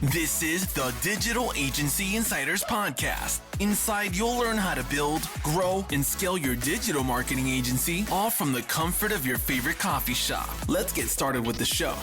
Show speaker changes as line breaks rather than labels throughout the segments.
This is the Digital Agency Insiders Podcast. Inside, you'll learn how to build, grow, and scale your digital marketing agency, all from the comfort of your favorite coffee shop. Let's get started with the show.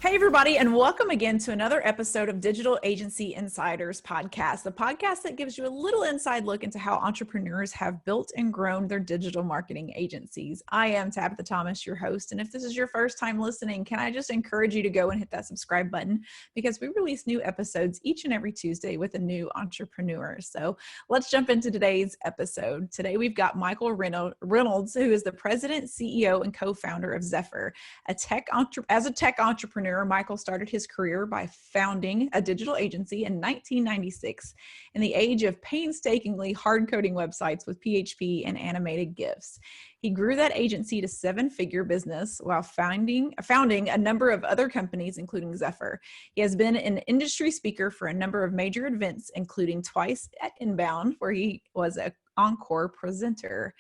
Hey, everybody, and welcome again to another episode of Digital Agency Insiders Podcast, the podcast that gives you a little inside look into how entrepreneurs have built and grown their digital marketing agencies. I am Tabitha Thomas, your host, and if this is your first time listening, can I just encourage you to go and hit that subscribe button because we release new episodes each and every Tuesday with a new entrepreneur. So let's jump into today's episode. Today, we've got Michael Reynolds, who is the president, CEO, and co-founder of Zephyr. As a tech entrepreneur, Michael started his career by founding a digital agency in 1996 in the age of painstakingly hard-coding websites with PHP and animated GIFs. He grew that agency to seven-figure business while founding a number of other companies, including Zephyr. He has been an industry speaker for a number of major events, including twice at Inbound, where he was an encore presenter.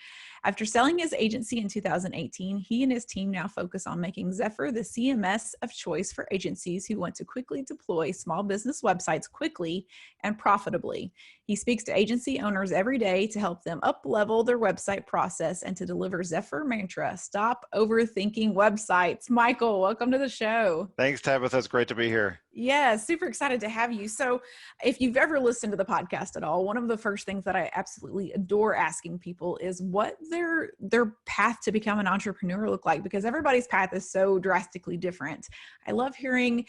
After selling his agency in 2018, he and his team now focus on making Zephyr the CMS of choice for agencies who want to quickly deploy small business websites quickly and profitably. He speaks to agency owners every day to help them up-level their website process and to deliver Zephyr mantra, stop overthinking websites. Michael, welcome to the show.
Thanks, Tabitha. It's great to be here.
Yeah, super excited to have you. So if you've ever listened to the podcast at all, one of the first things that I absolutely adore asking people is what their path to become an entrepreneur look like, because everybody's path is so drastically different. I love hearing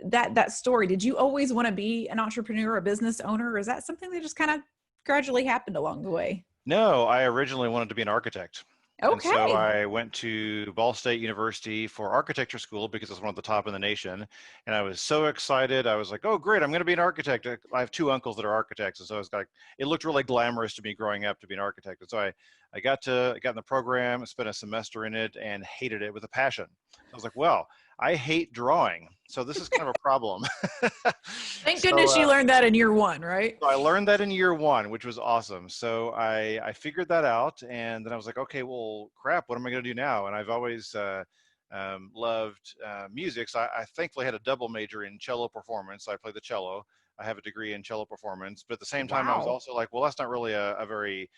that story. Did you always want to be an entrepreneur, a business owner, or is that something that just kind of gradually happened along the way?
No, I originally wanted to be an architect.
Okay.
And so I went to Ball State University for architecture school because it's one of the top in the nation. And I was so excited. I was like, oh, great, I'm going to be an architect. I have two uncles that are architects. And so it looked really glamorous to me growing up to be an architect. And so I got in the program, spent a semester in it, and hated it with a passion. I was like, well, I hate drawing. So this is kind of a problem.
Thank goodness you learned that in year one, right?
So I learned that in year one, which was awesome. So I figured that out, and then I was like, okay, well, crap, what am I going to do now? And I've always loved music. So I thankfully had a double major in cello performance. So I play the cello. I have a degree in cello performance. But at the same time, I was also like, well, that's not really a very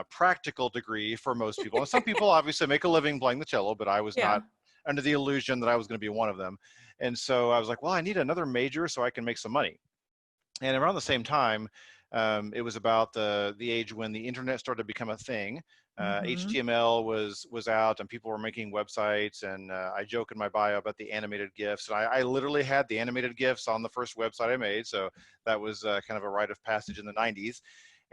practical degree for most people. And some people obviously make a living playing the cello, but I was not under the illusion that I was going to be one of them. And so I was like, well, I need another major so I can make some money. And around the same time, it was about the age when the internet started to become a thing. HTML was out and people were making websites, and I joke in my bio about the animated GIFs. And I literally had the animated GIFs on the first website I made. So that was kind of a rite of passage in the 90s.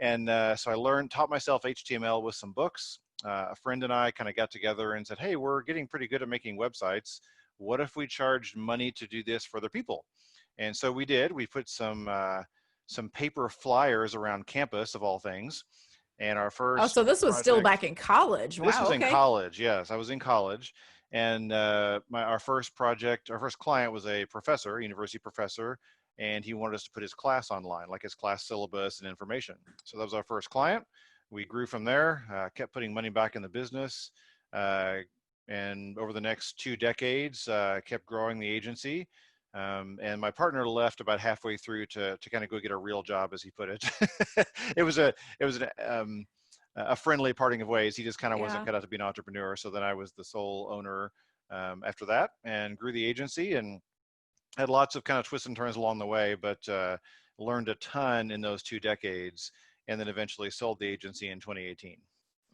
And so I taught myself HTML with some books. A friend and I kind of got together and said, hey, we're getting pretty good at making websites. What if we charged money to do this for other people? And so we did. We put some paper flyers around campus, of all things. And our first
so this was still back in college. Wow.
This was in college. Yes, I was in college. And our first client was a professor, university professor, and he wanted us to put his class online, like his class syllabus and information. So that was our first client. We grew from there, kept putting money back in the business, and over the next 2 decades, kept growing the agency. And my partner left about halfway through to kind of go get a real job, as he put it. It was a friendly parting of ways. He just kind of wasn't cut out to be an entrepreneur. So then I was the sole owner after that, and grew the agency and had lots of kind of twists and turns along the way, but learned a ton in those 2 decades. And then eventually sold the agency in 2018.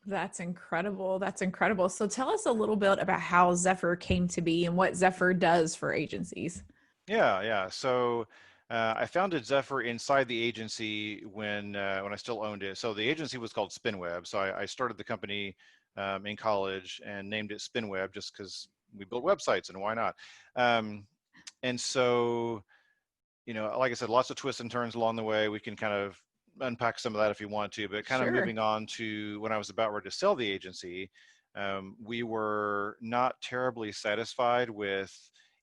That's incredible. That's incredible. So tell us a little bit about how Zephyr came to be and what Zephyr does for agencies.
Yeah. So I founded Zephyr inside the agency when I still owned it. So the agency was called SpinWeb. So I started the company in college and named it SpinWeb just because we build websites, and why not? And so, like I said, lots of twists and turns along the way. We can kind of unpack some of that if you want to, but kind of moving on to when I was about ready to sell the agency, we were not terribly satisfied with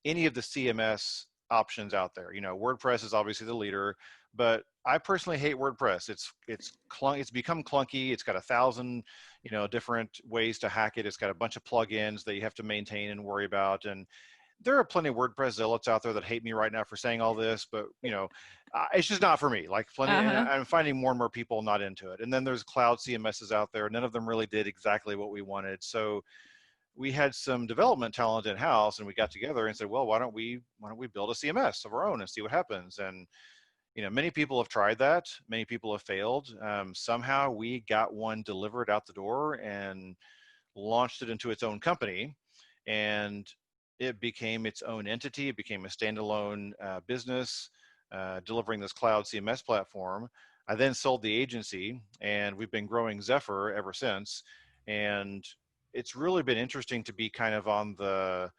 any of the CMS options out there. WordPress is obviously the leader, but I personally hate WordPress. It's become clunky. It's got 1,000, different ways to hack it. It's got a bunch of plugins that you have to maintain and worry about. And there are plenty of WordPress zealots out there that hate me right now for saying all this, but it's just not for me. Like plenty, and
Uh-huh.
I'm finding more and more people not into it. And then there's cloud CMSs out there. None of them really did exactly what we wanted. So we had some development talent in house, and we got together and said, well, why don't we build a CMS of our own and see what happens? And many people have tried that. Many people have failed. Somehow we got one delivered out the door and launched it into its own company, and it became its own entity. It became a standalone business, delivering this cloud CMS platform. I then sold the agency, and we've been growing Zephyr ever since. And it's really been interesting to be kind of on the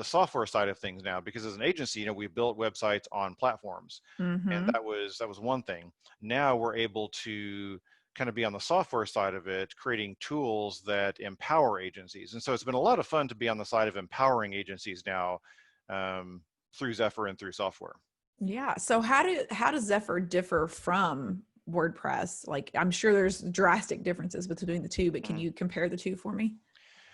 software side of things now, because as an agency, we built websites on platforms, and
Mm-hmm.
that was one thing. Now we're able to kind of be on the software side of it, creating tools that empower agencies. And so it's been a lot of fun to be on the side of empowering agencies now, through Zephyr and through software.
Yeah. So how does Zephyr differ from WordPress? Like, I'm sure there's drastic differences between the two, but can
Mhm.
you compare the two for me?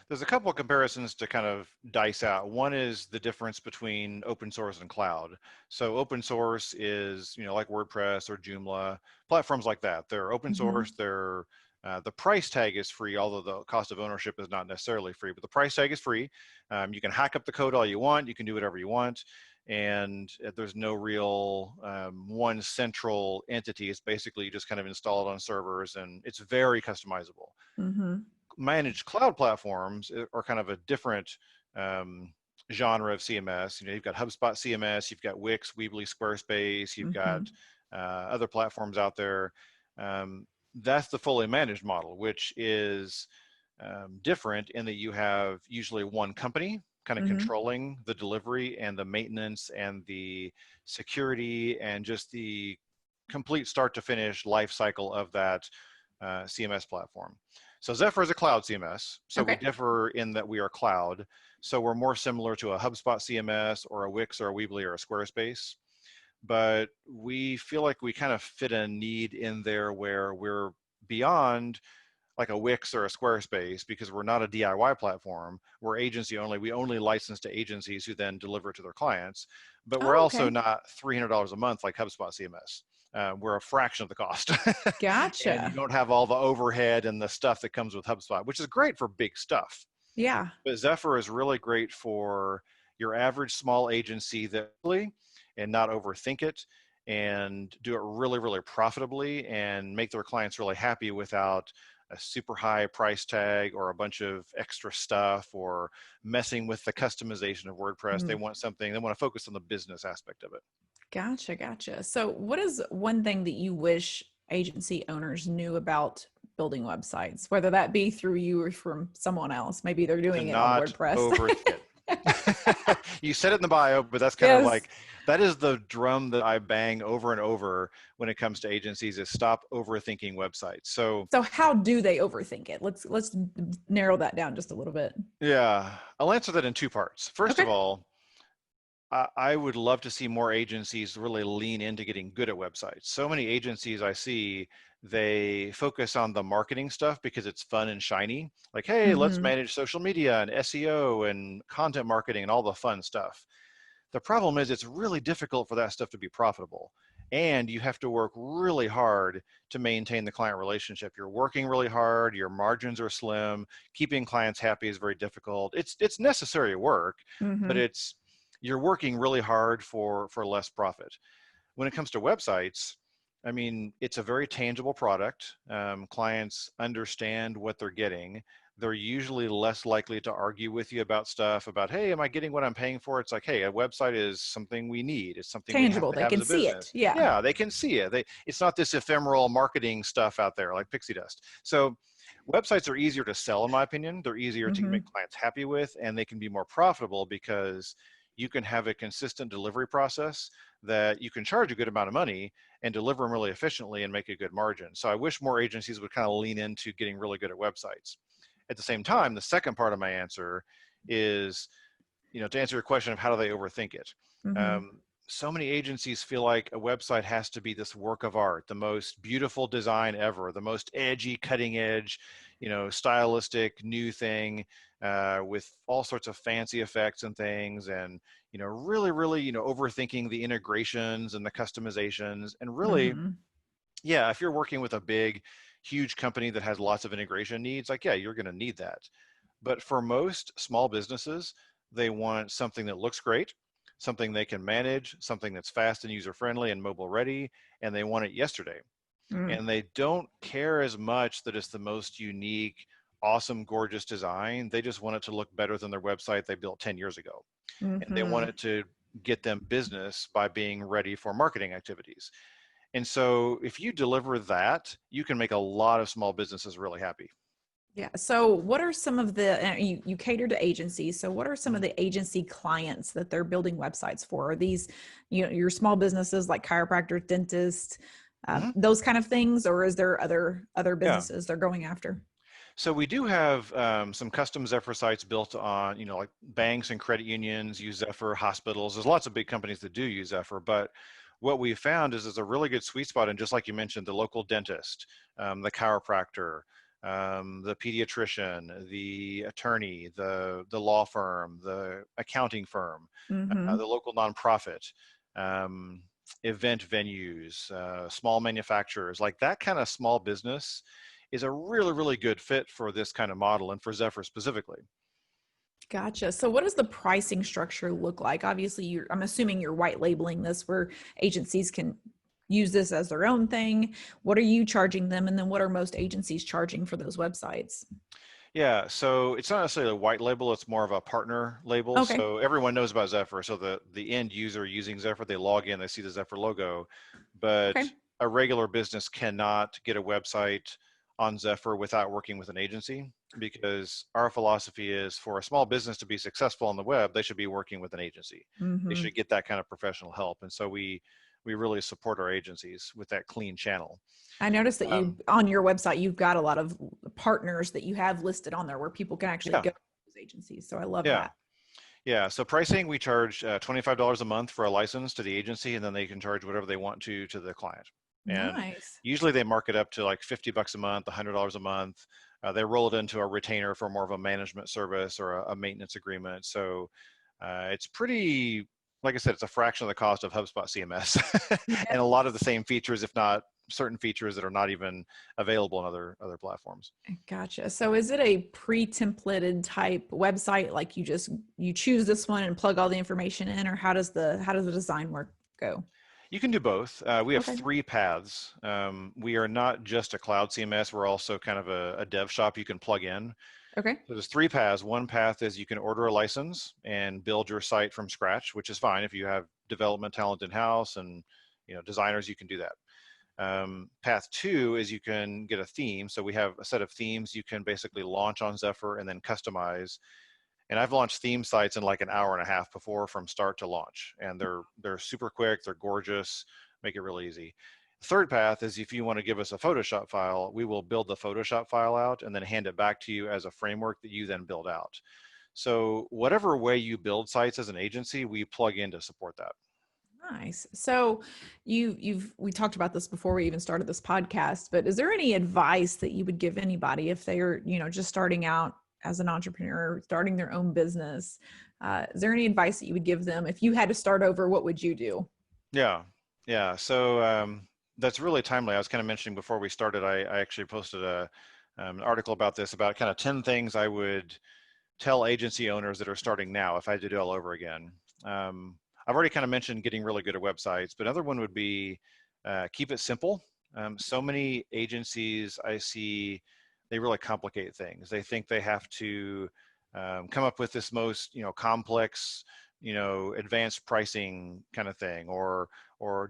There's a couple of comparisons to kind of dice out. One is the difference between open source and cloud. So open source is, like WordPress or Joomla, platforms like that. They're open
Mm-hmm.
source. The price tag is free, although the cost of ownership is not necessarily free, but the price tag is free. You can hack up the code all you want. You can do whatever you want. And there's no real one central entity. It's basically you just kind of install it on servers, and it's very customizable.
Mm-hmm.
Managed cloud platforms are kind of a different genre of CMS. You've got HubSpot CMS, you've got Wix, Weebly, Squarespace, you've got
Mm-hmm.
other platforms out there. That's the fully managed model, which is different in that you have usually one company kind of
Mm-hmm.
controlling the delivery and the maintenance and the security and just the complete start to finish life cycle of that CMS platform. So Zephyr is a cloud CMS. So we
Okay.
differ in that we are cloud. So we're more similar to a HubSpot CMS or a Wix or a Weebly or a Squarespace. But we feel like we kind of fit a need in there where we're beyond like a Wix or a Squarespace, because we're not a DIY platform. We're agency only. We only license to agencies who then deliver to their clients. But we're
Oh,
also
okay.
not $300 a month like HubSpot CMS. We're a fraction of the cost. And you
Gotcha.
don't have all the overhead and the stuff that comes with HubSpot, which is great for big stuff.
Yeah.
But Zephyr is really great for your average small agency that and not overthink it and do it really, really profitably and make their clients really happy without a super high price tag or a bunch of extra stuff or messing with the customization of WordPress. They
Mm.
want something, they want to focus on the business aspect of it.
Gotcha. Gotcha. So what is one thing that you wish agency owners knew about building websites, whether that be through you or from someone else? Maybe they're
To
doing it on
not
WordPress.
overthink it. You said it in the bio, but that's kind of
Yes.
like, that is the drum that I bang over and over when it comes to agencies, is stop overthinking websites. So
So how do they overthink it? Let's narrow that down just a little bit.
yeah, I'll answer that in two parts. First
Okay.
of all, I would love to see more agencies really lean into getting good at websites. So many agencies I see, they focus on the marketing stuff because it's fun and shiny. Like, hey, let's
Mm-hmm.
manage social media and SEO and content marketing and all the fun stuff. The problem is it's really difficult for that stuff to be profitable. And you have to work really hard to maintain the client relationship. You're working really hard, your margins are slim, keeping clients happy is very difficult. It's necessary work, but
Mm-hmm.
you're working really hard for less profit. When it comes to websites, I mean, it's a very tangible product. Clients understand what they're getting. They're usually less likely to argue with you about stuff about, hey, am I getting what I'm paying for? It's like, hey, a website is something we need. It's something we have
Tangible.
to
They
have as
can
a
see it.
business.
Yeah.
Yeah, they can see it. It's not this ephemeral marketing stuff out there like pixie dust. So websites are easier to sell, in my opinion. They're easier to
Mm-hmm.
make clients happy with, and they can be more profitable because you can have a consistent delivery process that you can charge a good amount of money and deliver them really efficiently and make a good margin. So I wish more agencies would kind of lean into getting really good at websites. At the same time, the second part of my answer is, to answer your question of how do they overthink it.
Mm-hmm.
Um, so many agencies feel like a website has to be this work of art, the most beautiful design ever, the most edgy, cutting edge, stylistic new thing, with all sorts of fancy effects and things, and really, really, overthinking the integrations and the customizations. And really,
Mm-hmm.
yeah, if you're working with a big, huge company that has lots of integration needs, like, yeah, you're going to need that. But for most small businesses, they want something that looks great, something they can manage, something that's fast and user friendly and mobile ready, and they want it yesterday. And they don't care as much that it's the most unique, awesome, gorgeous design. They just want it to look better than their website they built 10 years ago. And they want
Mm-hmm.
it to get them business by being ready for marketing activities. And so if you deliver that, you can make a lot of small businesses really happy.
Yeah. So what are some of you cater to agencies. So what are some of
Mhm.
the agency clients that they're building websites for? Are these, your small businesses like chiropractors, dentists,
Mhm.
those kind of things, or is there other
Yeah.
businesses they're going after?
So we do have some custom Zephyr sites built on, like banks and credit unions use Zephyr, hospitals. There's lots of big companies that do use Zephyr, but what we found is there's a really good sweet spot. And just like you mentioned, the local dentist, the chiropractor, the pediatrician, the attorney, the law firm, the accounting firm,
Mm-hmm.
the local nonprofit, um, event venues, small manufacturers, like that kind of small business is a really, really good fit for this kind of model and for Zephyr specifically.
Gotcha. So what does the pricing structure look like? Obviously, I'm assuming you're white labeling this where agencies can use this as their own thing. What are you charging them? And then what are most agencies charging for those websites?
Yeah, so it's not necessarily a white label, it's more of a partner label.
Okay.
So everyone knows about Zephyr. So the end user using Zephyr, they log in, they see the Zephyr logo, but
Okay.
a regular business cannot get a website on Zephyr without working with an agency, because our philosophy is for a small business to be successful on the web, they should be working with an agency. They
Mm-hmm.
should get that kind of professional help. And so we really support our agencies with that clean channel.
I noticed that
Um,
on your website, you've got a lot of partners that you have listed on there where people can actually
yeah,
go to those agencies. So I love
yeah.
that.
Yeah, so pricing, we charge $25 a month for a license to the agency, and then they can charge whatever they want to the client. And
Nice.
usually they mark it up to like $50 a month, $100 a month. They roll it into a retainer for more of a management service or a maintenance agreement. So it's pretty, like I said, it's a fraction of the cost of HubSpot CMS,
Yeah.
and a lot of the same features, if not certain features that are not even available on other platforms.
Gotcha. So is it a pre-templated type website? Like you choose this one and plug all the information in, or how does the design work go?
You can do both. We have
Okay.
3 paths. We are not just a cloud CMS. We're also kind of a dev shop you can plug in.
Okay.
So there's 3 paths. One path is you can order a license and build your site from scratch, which is fine if you have development talent in house and designers. You can do that. Path 2 is you can get a theme. So we have a set of themes you can basically launch on Zephyr and then customize. And I've launched theme sites in like an hour and a half before, from start to launch, and they're super quick, they're gorgeous, make it really easy. Third path is if you want to give us a Photoshop file, we will build the Photoshop file out and then hand it back to you as a framework that you then build out. So whatever way you build sites as an agency, we plug in to support that.
Nice. So we talked about this before we even started this podcast, but is there any advice that you would give anybody if they are, just starting out as an entrepreneur, starting their own business? Is there any advice that you would give them if you had to start over? What would you do?
Yeah, yeah. So that's really timely. I was kind of mentioning before we started, I actually posted an article about this, about kind of 10 things I would tell agency owners that are starting now if I had to do it all over again. I've already kind of mentioned getting really good at websites, but another one would be keep it simple. So many agencies I see, they really complicate things. They think they have to come up with this most complex, advanced pricing kind of thing, or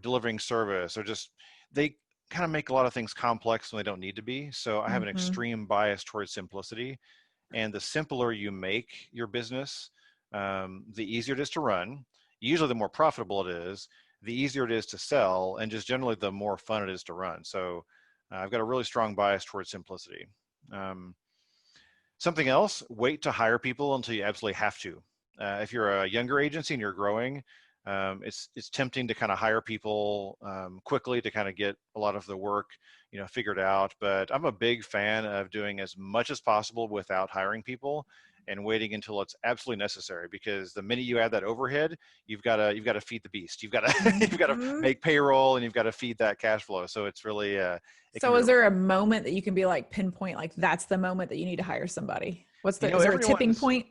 delivering service, or just they kind of make a lot of things complex when they don't need to be. So I have an
Mm-hmm.
extreme bias towards simplicity. And the simpler you make your business, the easier it is to run. Usually, the more profitable it is, the easier it is to sell, and just generally, the more fun it is to run. So, I've got a really strong bias towards simplicity. Um, Something else: wait to hire people until you absolutely have to. If you're a younger agency and you're growing, It's tempting to kind of hire people quickly to kind of get a lot of the work, figured out. But I'm a big fan of doing as much as possible without hiring people and waiting until it's absolutely necessary. Because the minute you add that overhead, you've got to feed the beast. You've got to you've got to
Mhm.
make payroll and you've got to feed that cash flow. So it's really it can
So
be
is
really
there a
hard.
moment that you can be like pinpoint, like that's the moment that you need to hire somebody? Is there a tipping
Everyone's
point?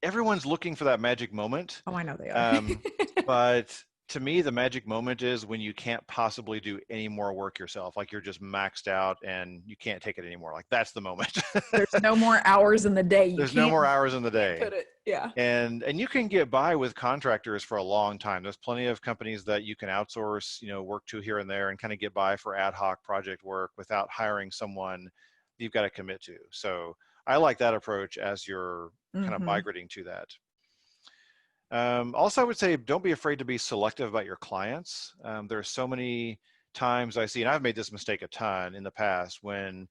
everyone's looking for that magic moment.
Oh, I know they are.
Um, but to me, the magic moment is when you can't possibly do any more work yourself. Like you're just maxed out and you can't take it anymore. Like that's the moment.
There's no more hours in the day. You
There's no
can't
more hours in the day.
put it. Yeah.
And you can get by with contractors for a long time. There's plenty of companies that you can outsource, work to here and there and kind of get by for ad hoc project work without hiring someone you've got to commit to. So I like that approach as you're kind of
Mm-hmm.
migrating to that. Also, I would say don't be afraid to be selective about your clients. There are so many times I see, and I've made this mistake a ton in the past, when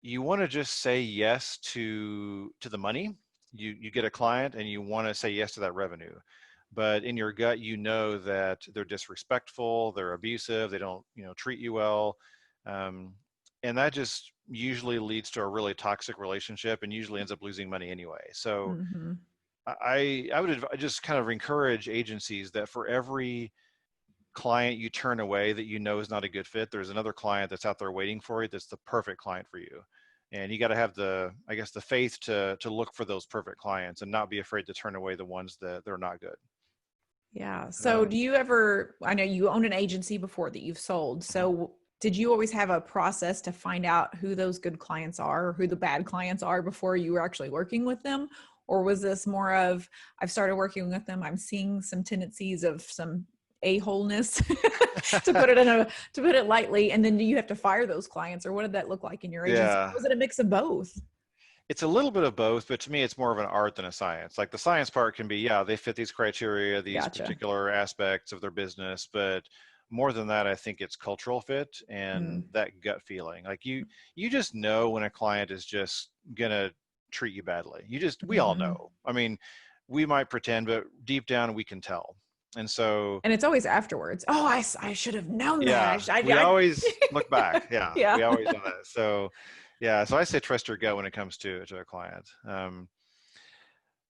you want to just say yes to the money. You get a client and you want to say yes to that revenue, but in your gut you know that they're disrespectful, they're abusive, they don't treat you well, um, and that just usually leads to a really toxic relationship and usually ends up losing money anyway. So
Mm-hmm.
I would just kind of encourage agencies that for every client you turn away that is not a good fit, there's another client that's out there waiting for you that's the perfect client for you. And you got to have the faith to look for those perfect clients and not be afraid to turn away the ones that they're not good.
Yeah. So do you ever, I know you owned an agency before that you've sold. So did you always have a process to find out who those good clients are or who the bad clients are before you were actually working with them? Or was this more of, I've started working with them, I'm seeing some tendencies of some a-holeness to put it lightly, and then do you have to fire those clients, or what did that look like in your agency?
Yeah,
Was it a mix of both?
it's a little bit of both, but to me, it's more of an art than a science. Like the science part can be, yeah, they fit these criteria, these
Gotcha.
particular aspects of their business, but more than that, I think it's cultural fit and
Mm.
that gut feeling. Like you just know when a client is just gonna treat you badly. We all
Mm-hmm.
know. I mean, we might pretend, but deep down we can tell. And so,
And it's always afterwards. Oh, I should have known that.
yeah, we always look back. Yeah,
Yeah.
we always know that. So, yeah, so I say trust your gut when it comes to a client.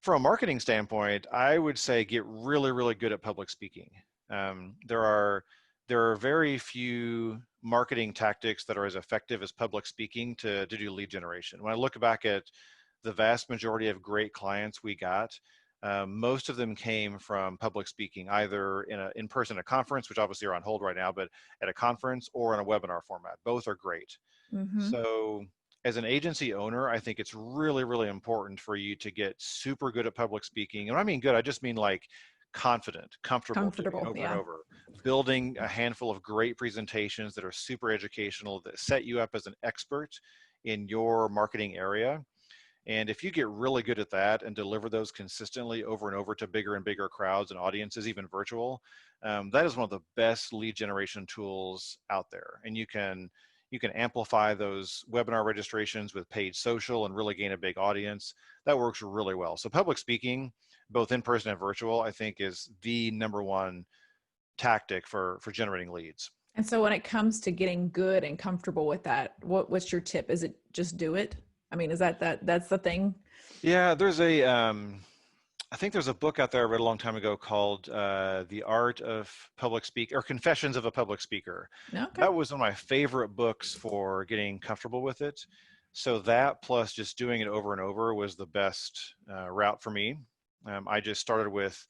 From a marketing standpoint, I would say get really, really good at public speaking. There are very few marketing tactics that are as effective as public speaking to do lead generation. When I look back at the vast majority of great clients we got, most of them came from public speaking, either in person at a conference, which obviously are on hold right now, but at a conference or in a webinar format. Both are great.
Mm-hmm.
So as an agency owner, I think it's really, really important for you to get super good at public speaking. And when I mean good, I just mean like confident, comfortable doing
Comfortable.
over and
Yeah.
over, building a handful of great presentations that are super educational, that set you up as an expert in your marketing area. And if you get really good at that and deliver those consistently over and over to bigger and bigger crowds and audiences, even virtual, that is one of the best lead generation tools out there. And you can amplify those webinar registrations with paid social and really gain a big audience. That works really well. So public speaking, both in person and virtual, I think is the number one tactic for generating leads.
And so when it comes to getting good and comfortable with that, what's your tip? Is it just do it? I mean, is that's the thing?
Yeah, I think there's a book out there I read a long time ago called The Art of Public Speak or Confessions of a Public Speaker.
Okay.
That was one of my favorite books for getting comfortable with it. So that plus just doing it over and over was the best route for me. I just started with,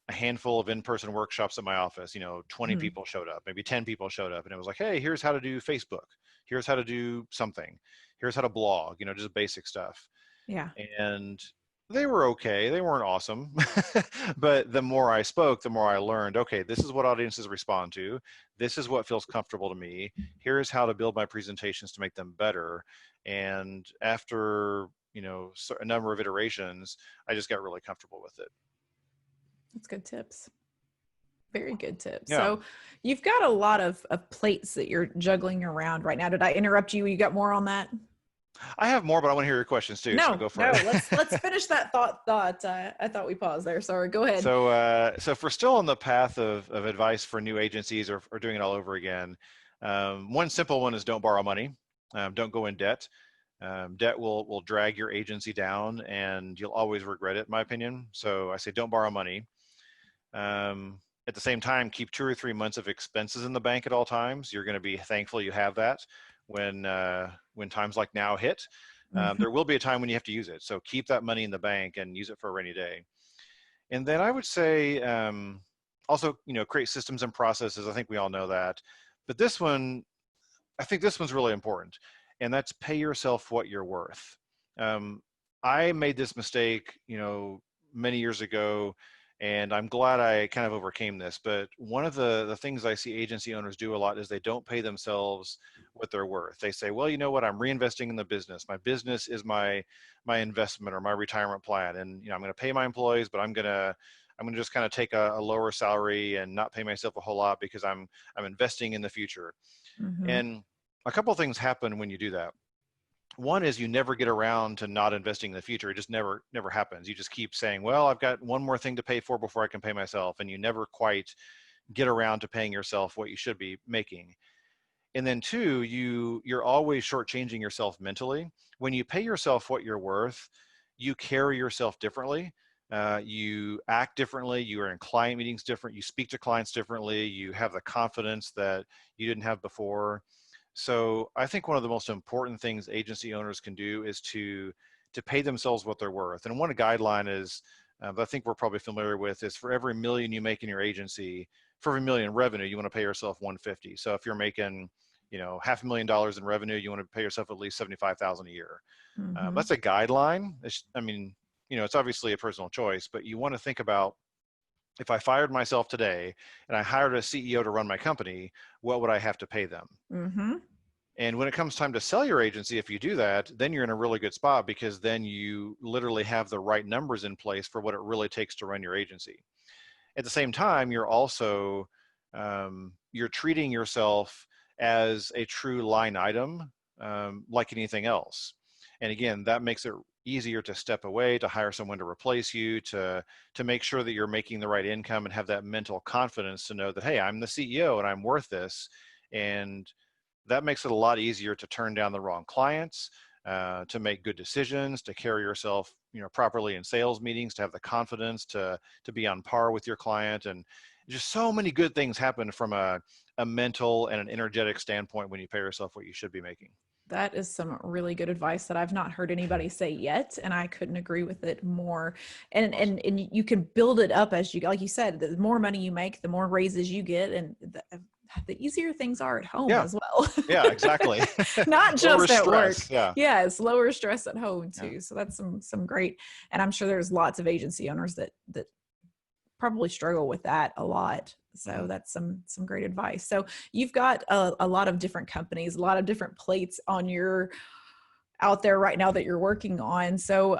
a handful of in-person workshops at my office. 20
Hmm.
people showed up, maybe 10 people showed up, and it was like, hey, here's how to do Facebook. Here's how to do something. Here's how to blog, just basic stuff.
Yeah.
And they were okay. They weren't awesome. But the more I spoke, the more I learned, okay, this is what audiences respond to. This is what feels comfortable to me. Here's how to build my presentations to make them better. And after, a number of iterations, I just got really comfortable with it.
That's good tips. Very good tips.
Yeah.
So you've got a lot of plates that you're juggling around right now. Did I interrupt you? You got more on that?
I have more, but I want to hear your questions too. So
No,
go for
no.
it.
Let's finish that thought. I thought we paused there. Sorry. Go ahead.
So if we're still on the path of advice for new agencies or doing it all over again, one simple one is don't borrow money. Don't go in debt. Debt will drag your agency down, and you'll always regret it, in my opinion. So I say don't borrow money. At the same time, keep 2 or 3 months of expenses in the bank at all times. You're going to be thankful you have that when times like now hit.
Mhm.
There will be a time when you have to use it. So keep that money in the bank and use it for a rainy day. And then I would say also, create systems and processes. I think we all know that. But this one, I think this one's really important, and that's pay yourself what you're worth. Um, I made this mistake, many years ago, and I'm glad I kind of overcame this. But one of the things I see agency owners do a lot is they don't pay themselves what they're worth. They say, well, you know what, I'm reinvesting in the business. My business is my investment or my retirement plan, and I'm going to pay my employees, but I'm gonna just kind of take a lower salary and not pay myself a whole lot because I'm investing in the future.
Mhm.
And a couple of things happen when you do that. One is you never get around to not investing in the future. It just never happens. You just keep saying, well, I've got one more thing to pay for before I can pay myself. And you never quite get around to paying yourself what you should be making. And then two, you're always shortchanging yourself mentally. When you pay yourself what you're worth, you carry yourself differently. You act differently. You are in client meetings different. You speak to clients differently. You have the confidence that you didn't have before. So I think one of the most important things agency owners can do is to pay themselves what they're worth. And one guideline is, I think we're probably familiar with, is for every million you make in your agency, for every million revenue, you want to pay yourself 150. So if you're making, $500,000 in revenue, you want to pay yourself at least 75,000 a year.
Mhm.
That's a guideline. It's obviously a personal choice, but you want to think about, if I fired myself today and I hired a CEO to run my company, what would I have to pay them?
Mhm.
And when it comes time to sell your agency, if you do that, then you're in a really good spot, because then you literally have the right numbers in place for what it really takes to run your agency. At the same time, you're also you're treating yourself as a true line item, like anything else. And again, that makes it easier to step away, to hire someone to replace you, to make sure that you're making the right income and have that mental confidence to know that, hey, I'm the CEO and I'm worth this. And that makes it a lot easier to turn down the wrong clients, to make good decisions, to carry yourself, properly in sales meetings, to have the confidence to be on par with your client. And just so many good things happen from a mental and an energetic standpoint when you pay yourself what you should be making.
That is some really good advice that I've not heard anybody say yet, and I couldn't agree with it more. And
Awesome.
and you can build it up as you go. Like you said, the more money you make, the more raises you get, and the easier things are at home
Yeah.
as well.
Yeah, exactly.
Not
Lower
just at work.
stress. Yeah.
Yeah, it's lower stress at home
Yeah.
too. So that's some great. And I'm sure there's lots of agency owners that probably struggle with that a lot. So
Mhm.
that's some great advice. So you've got a lot of different companies, a lot of different plates on your out there right now that you're working on. So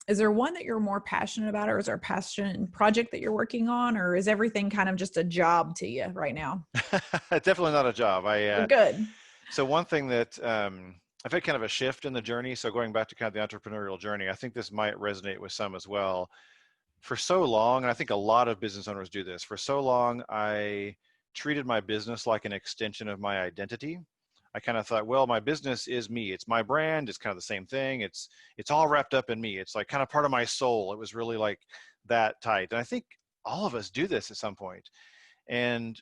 is there one that you're more passionate about, or is there a passion project that you're working on, or is everything kind of just a job to you right now?
Definitely not a job.
Oh, good.
So one thing that I've had kind of a shift in the journey. So going back to kind of the entrepreneurial journey, I think this might resonate with some as well. For so long, and I think a lot of business owners do this, for so long, I treated my business like an extension of my identity. I kind of thought, well, my business is me. It's my brand. It's kind of the same thing. It's all wrapped up in me. It's like kind of part of my soul. It was really like that tight. And I think all of us do this at some point. And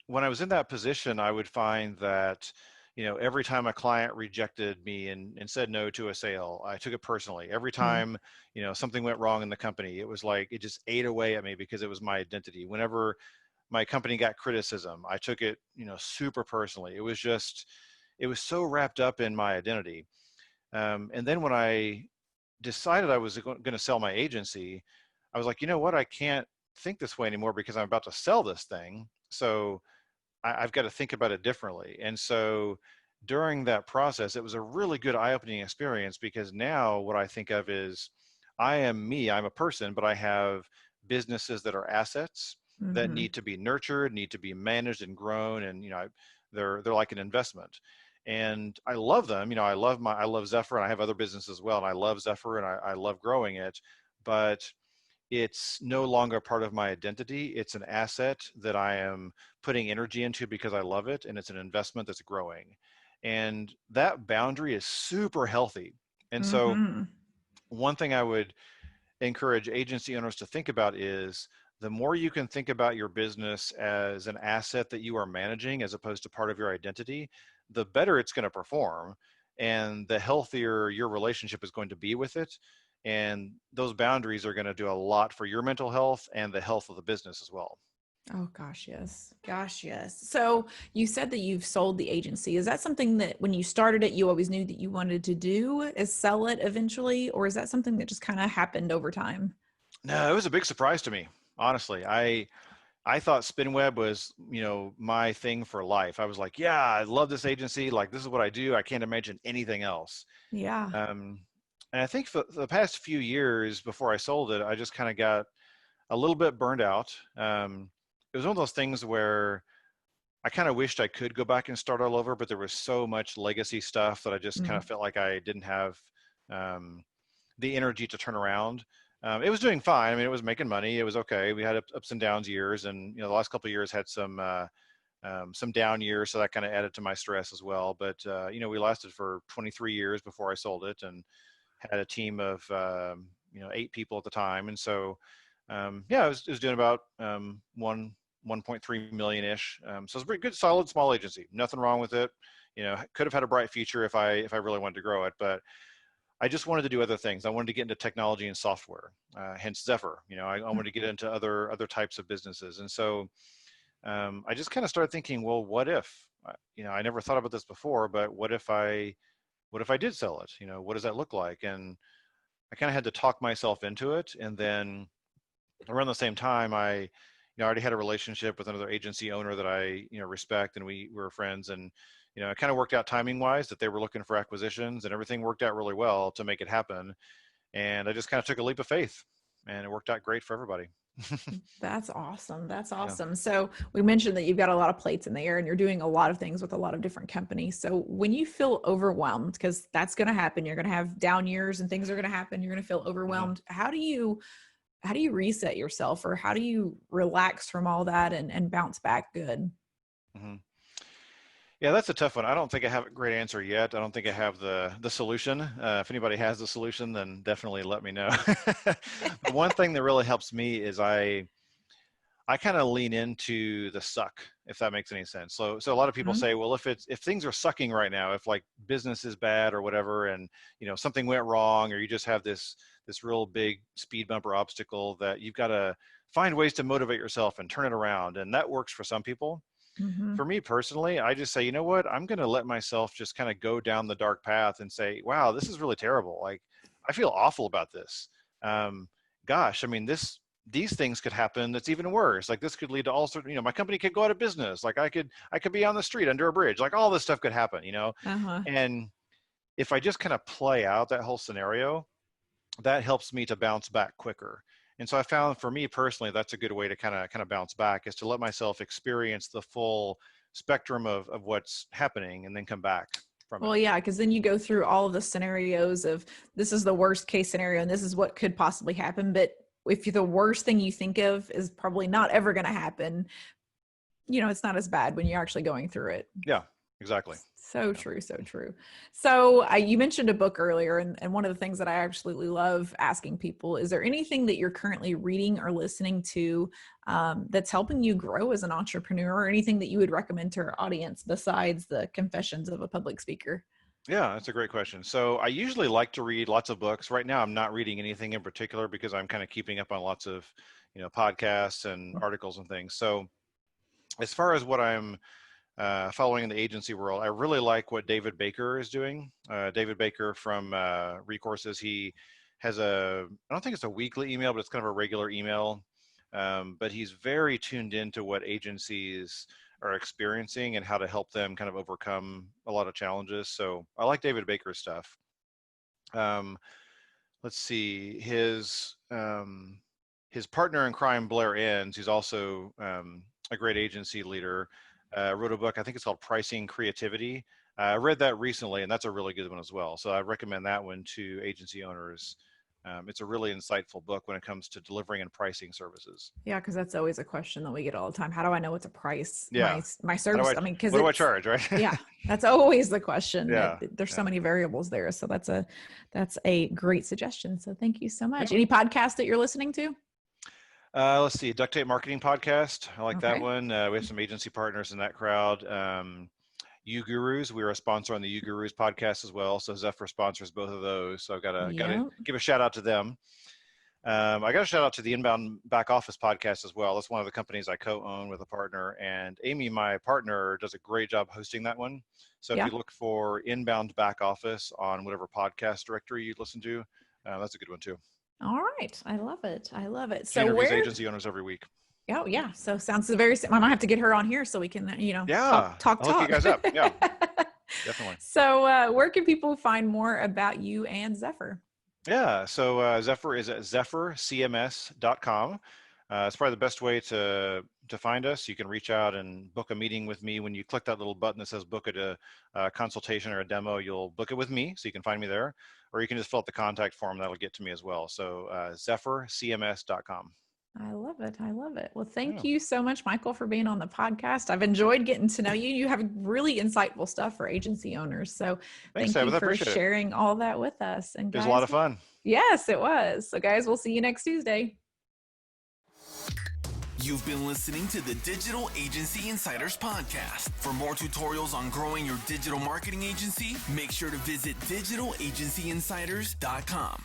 when I was in that position, I would find that, every time a client rejected me and said no to a sale, I took it personally. Every
Mm,
time, something went wrong in the company, it was like it just ate away at me because it was my identity. Whenever my company got criticism, I took it, super personally. It was so wrapped up in my identity. And then when I decided I was going to sell my agency, I was like, you know what? I can't think this way anymore because I'm about to sell this thing. So I've got to think about it differently. And so during that process, it was a really good eye-opening experience, because now what I think of is I am me, I'm a person, but I have businesses that are assets that
mhm.
need to be nurtured, need to be managed and grown. And, they're like an investment. and I love them. I love Zephyr, and I have other businesses as well, and I love Zephyr, and I love growing it, but it's no longer part of my identity. It's an asset that I am putting energy into because I love it, and it's an investment that's growing. And that boundary is super healthy. And so
Mm-hmm.
one thing I would encourage agency owners to think about is the more you can think about your business as an asset that you are managing as opposed to part of your identity, the better it's going to perform and the healthier your relationship is going to be with it. And those boundaries are going to do a lot for your mental health and the health of the business as well.
Oh, gosh, yes. Gosh, yes. So you said that you've sold the agency. Is that something that when you started it, you always knew that you wanted to do, is sell it eventually? Or is that something that just kind of happened over time?
No, it was a big surprise to me, honestly. I thought Spinweb was, my thing for life. I was like, yeah, I love this agency. Like, this is what I do. I can't imagine anything else.
Yeah.
And I think for the past few years before I sold it, I just kind of got a little bit burned out. It was one of those things where I kind of wished I could go back and start all over, but there was so much legacy stuff that I just kind of felt like I didn't have um, the energy to turn around. It was doing fine. I mean, it was making money. It was okay. We had ups and downs years, and the last couple of years had some down years, so that kind of added to my stress as well. But we lasted for 23 years before I sold it, and had a team of 8 people at the time, and so yeah, it was doing about 1.3 million ish. So it's a pretty good, solid, small agency. Nothing wrong with it. Could have had a bright future if I really wanted to grow it, but I just wanted to do other things. I wanted to get into technology and software, hence Zephyr. I wanted to get into other types of businesses, and so I just kind of started thinking, well, what if? I never thought about this before, but what if I did sell it? What does that look like? And I kind of had to talk myself into it. And then around the same time, I already had a relationship with another agency owner that I, respect, and we were friends. And, it kind of worked out timing wise that they were looking for acquisitions, and everything worked out really well to make it happen. And I just kind of took a leap of faith, and it worked out great for everybody.
That's awesome. That's
Yeah.
awesome. So we mentioned that you've got a lot of plates in the air and you're doing a lot of things with a lot of different companies. So when you feel overwhelmed, because that's going to happen, you're going to have down years and things are going to happen. You're going to feel
Mhm.
overwhelmed. How do you reset yourself, or how do you relax from all that and bounce back good?
Mhm. Yeah, that's a tough one. I don't think I have a great answer yet. I don't think I have the solution. If anybody has the solution, then definitely let me know. But one thing that really helps me is I kind of lean into the suck, if that makes any sense. So a lot of people
Mhm.
say, well, if things are sucking right now, if like business is bad or whatever, and something went wrong, or you just have this real big speed bump or obstacle, that you've got to find ways to motivate yourself and turn it around, and that works for some people.
Mhm.
For me personally, I just say, you know what, I'm going to let myself just kind of go down the dark path and say, wow, this is really terrible. Like, I feel awful about this. Um, Gosh, I mean, these things could happen. That's even worse. Like, this could lead to all sorts, my company could go out of business. Like, I could be on the street under a bridge. Like, all this stuff could happen.
Uh-huh.
And if I just kind of play out that whole scenario, that helps me to bounce back quicker. And so I found, for me personally, that's a good way to kind of bounce back, is to let myself experience the full spectrum of what's happening and then come back from it.
Well, yeah, because then you go through all of the scenarios of this is the worst case scenario and this is what could possibly happen. But if the worst thing you think of is probably not ever going to happen, it's not as bad when you're actually going through it.
Yeah, exactly.
So
Yeah.
true, so true. So you mentioned a book earlier, and one of the things that I absolutely love asking people, is there anything that you're currently reading or listening to that's helping you grow as an entrepreneur, or anything that you would recommend to our audience besides the Confessions of a Public Speaker?
Yeah, that's a great question. So I usually like to read lots of books. Right now, I'm not reading anything in particular because I'm kind of keeping up on lots of, podcasts and articles and things. So as far as what I'm following in the agency world, I really like what David Baker is doing. David Baker from Recourses, he has I don't think it's a weekly email, but it's kind of a regular email. But he's very tuned into what agencies are experiencing and how to help them kind of overcome a lot of challenges. So I like David Baker's stuff. Um, let's see, his partner in crime, Blair Enns, who's also a great agency leader, wrote a book. I think it's called Pricing Creativity. I read that recently, and that's a really good one as well. So I recommend that one to agency owners. It's a really insightful book when it comes to delivering and pricing services.
Yeah, because that's always a question that we get all the time. How do I know what to price
Yeah.
my
How do
service?
I,
I mean, because
what do I charge, right?
yeah, that's always the question.
Yeah.
There's so many variables there. So that's a great suggestion. So thank you so much.
Yeah.
Any podcasts that you're listening to?
Let's see, Duct Tape Marketing Podcast. I like that
Okay.
one. We have some agency partners in that crowd. You Gurus, we're a sponsor on the You Gurus podcast as well. So Zephyr sponsors both of those. So I've got to give a shout out to them. I got to shout out to the Inbound Back Office podcast as well. That's one of the companies I co-own with a partner, and Amy, my partner, does a great job hosting that one. So if you look for Inbound Back Office on whatever podcast directory you listen to, that's a good one too.
All right. I love it. I love it.
She interviews agency owners every week.
Oh yeah. So sounds very, I might have to get her on here so we can, talk.
I'll hook you guys up. Yeah, definitely.
So where can people find more about you and Zephyr?
Yeah. So Zephyr is at zephyrcms.com. It's probably the best way to find us. You can reach out and book a meeting with me. When you click that little button that says book a consultation or a demo, you'll book it with me, so you can find me there. Or you can just fill out the contact form. That'll get to me as well. So zephyrcms.com.
I love it. I love it. Well, thank you so much, Michael, for being on the podcast. I've enjoyed getting to know you. You have really insightful stuff for agency owners. So thank you for sharing all that with us. And
guys, it was a lot of fun.
Yes, it was. So guys, we'll see you next Tuesday.
You've been listening to the Digital Agency Insiders Podcast. For more tutorials on growing your digital marketing agency, make sure to visit digitalagencyinsiders.com.